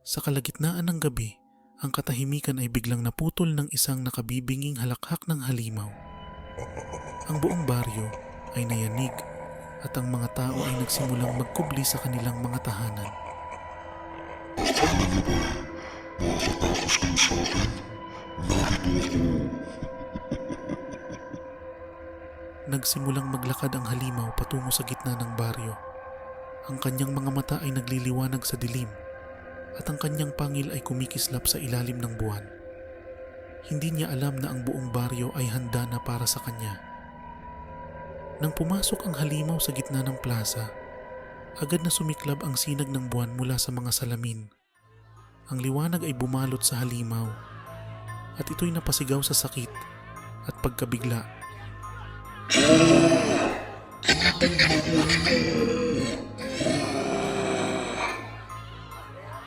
Sa kalagitnaan ng gabi, ang katahimikan ay biglang naputol ng isang nakabibinging halakhak ng halimaw. Ang buong baryo ay nayanig at ang mga tao ay nagsimulang magkubli sa kanilang mga tahanan. Nagsimulang maglakad ang halimaw patungo sa gitna ng baryo. Ang kanyang mga mata ay nagliliwanag sa dilim at ang kanyang pangil ay kumikislap sa ilalim ng buwan. Hindi niya alam na ang buong baryo ay handa na para sa kanya. Nang pumasok ang halimaw sa gitna ng plaza, agad na sumiklab ang sinag ng buwan mula sa mga salamin. Ang liwanag ay bumalot sa halimaw at ito'y napasigaw sa sakit at pagkabigla.